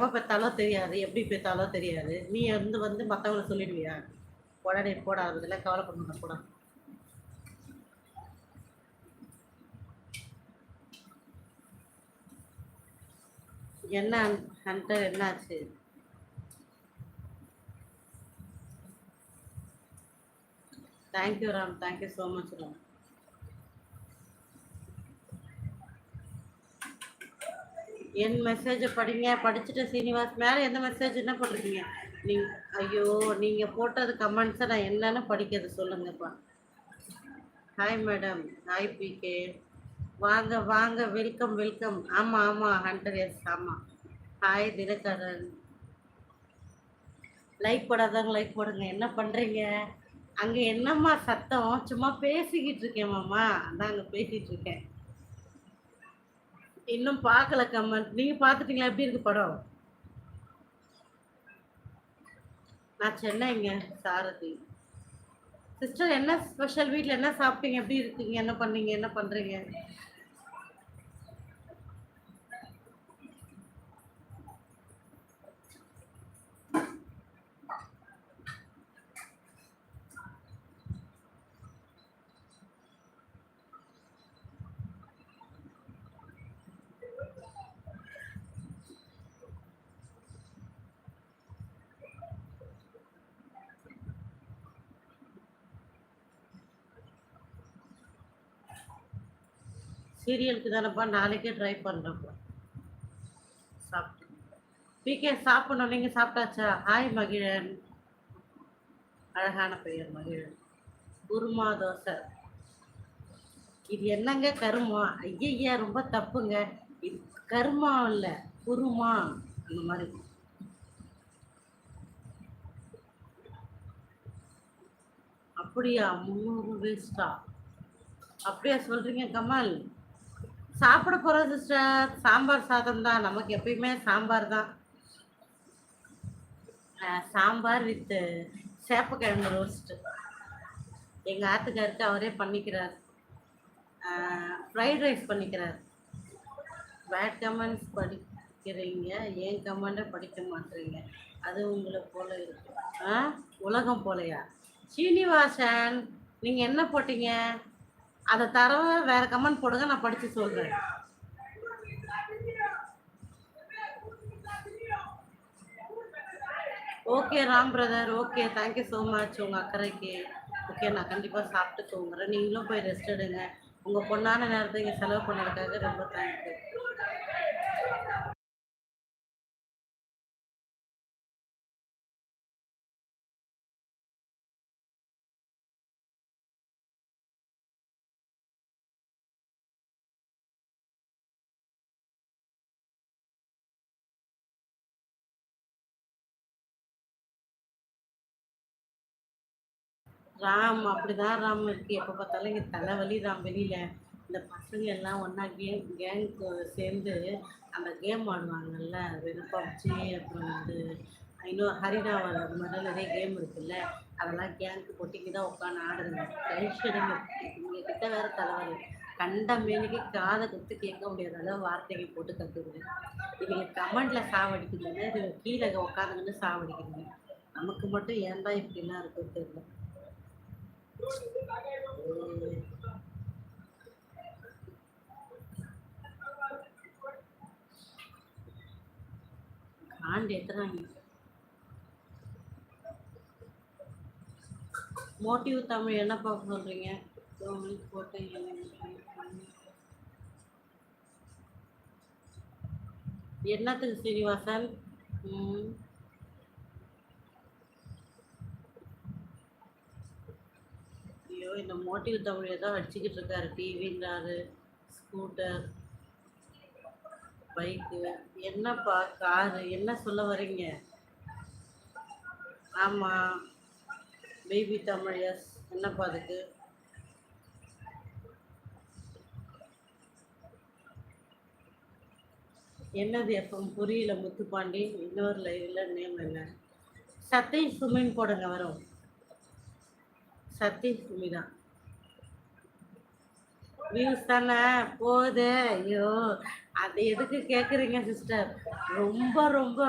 எவ பெத்தாலோ தெரியாது, எப்படி பெத்தாலோ தெரியாது. நீ வந்து மத்தவங்கள சொல்லிடுவியா? உடனே போடா அதெல்லாம் கவலைப்பட மாட்டேன் போடா. என்ன ஹண்டர் என்னாச்சு? Thank you Ram, thank you so much Ram. என் மெசேஜை படிங்க. படிச்சுட்டு சீனிவாஸ் மேலே எந்த மெசேஜ் என்ன போட்டிருக்கீங்க நீங்க? ஐயோ, நீங்க போட்டது கமெண்ட்ஸை நான் என்னன்னு படிக்கிறது சொல்லுங்கப்பா. ஹாய் மேடம், ஹாய் பிகே, வாங்க வாங்க, வெல்கம் வெல்கம். ஆமாம் ஆமாம் ஹண்டர், எஸ் ஆமாம். ஹாய் தினகரன். லைக் போடாதவங்க லைக் போடுங்க. என்ன பண்ணுறீங்க அங்கே? என்னம்மா சத்தம்? சும்மா பேசிக்கிட்டு இருக்கேன் மாமா, அதான் அங்கே பேசிகிட்டு இருக்கேன். இன்னும் பார்க்கல கமெண்ட். நீங்கள் பார்த்துட்டீங்களா? எப்படி இருக்கு படம்? நான் சென்னைங்க, சாரதி. சிஸ்டர் என்ன ஸ்பெஷல்? வீட்டில் என்ன சாப்பிட்டீங்க? எப்படி இருக்கீங்க? என்ன பண்ணீங்க? என்ன பண்ணுறீங்க? சீரியலுக்கு தானேப்பா, நாளைக்கே ட்ரை பண்ணுறப்பா. சாப்பிட்டு பிகே சாப்பிடணும். நீங்கள் சாப்பிட்டாச்சா? ஹாய் மகிழன், அழகான பெயர் மகிழன். குருமா தோசை. இது என்னங்க கருமா? ஐயா ரொம்ப தப்புங்க. இது கருமா இல்லை, குருமா அந்த மாதிரி. அப்படியா? 300 வேஸ்டா? அப்படியா சொல்றீங்க கமல்? சாப்பிட போகிறோம் சிஸ்டர். சாம்பார் சாதம் தான், நமக்கு எப்பயுமே சாம்பார் தான். சாம்பார் வித் சேப்பக்கிழங்கு ரோஸ்ட்டு. எங்கள் ஆத்துக்காருக்கு அவரே பண்ணிக்கிறார். ஃப்ரைட் ரைஸ் பண்ணிக்கிறார். பேட் கமெண்ட்ஸ் படிக்கிறீங்க, ஏன் கமெண்ட்டை படிக்க மாட்டேறீங்க? அது உங்களை போல இருக்கு. உலகம் போலையா? சீனிவாசன், நீங்கள் என்ன போட்டீங்க? அதை தரவ வேற கமெண்ட் போடுங்க, நான் படித்து சொல்கிறேன். Okay Ram brother, okay, thank you so much உங்கள் அக்கறைக்கு. ஓகே, நான் கண்டிப்பாக சாப்பிட்டு தூங்குறேன். நீங்களும் போய் ரெஸ்ட் எடுங்க. உங்கள் பொண்ணான நேரத்தை இங்கே செலவு பண்ணதுக்காக ரொம்ப தேங்க்யூ. ராம் அப்படிதான் ராம் இருக்கு. எப்போ பார்த்தாலும் இங்கே தலைவலி ராம். வெளியில் இந்த பசங்க எல்லாம் ஒன்றா கேங்க்கு சேர்ந்து அந்த கேம் ஆடுவாங்கல்ல, பப்ஜி, அப்புறம் வந்து இன்னும் ஹரிடாவல், அது மாதிரி நிறைய கேம் இருக்குல்ல, அதெல்லாம் கேங்க்கு பொட்டிக்கு தான் உட்காந்து ஆடுதுங்க. டென்ஷனுங்க. உங்ககிட்ட வேறு தலைவலி. கண்ட மேலுக்கு காதை கொடுத்து கேட்க முடியாத அளவு வார்த்தைக்கு போட்டு கற்றுக்குது. இவங்க கமெண்ட்டில் சாவடிக்குதுங்க, இது கீழே உட்காந்துக்கிட்டு சாவடிக்குதுங்க. நமக்கு மட்டும் ஏன் தான் இப்படிலாம் இருக்குன்னு தெரியல. ஆண்டு எத்தனை மோட்டிவ் தமிழ் என்ன பார்க்க சொல்றீங்க? போட்டு என்னத்துக்கு சீனிவாசன்? ஐயோ, இந்த மோட்டிவ் தமிழ் ஏதோ அடிச்சுக்கிட்டு இருக்காரு. டிவின்றாரு, ஸ்கூட்டர், பைக்கு, என்னப்பா காரு, என்ன சொல்ல வரீங்க? ஆமாம், பேபி தமிழ், எஸ். என்னப்பா அதுக்கு? என்னது எப்போ புரியல முத்துப்பாண்டி. இன்னொரு லைவ்ல நேம் என்ன? சதீஷ் சுமின் போடுங்க, வரும். சதீஷ் சுமி தான். வியூஸ் தானே போகுது. ஐயோ, அது எதுக்கு கேட்குறீங்க சிஸ்டர்? ரொம்ப ரொம்ப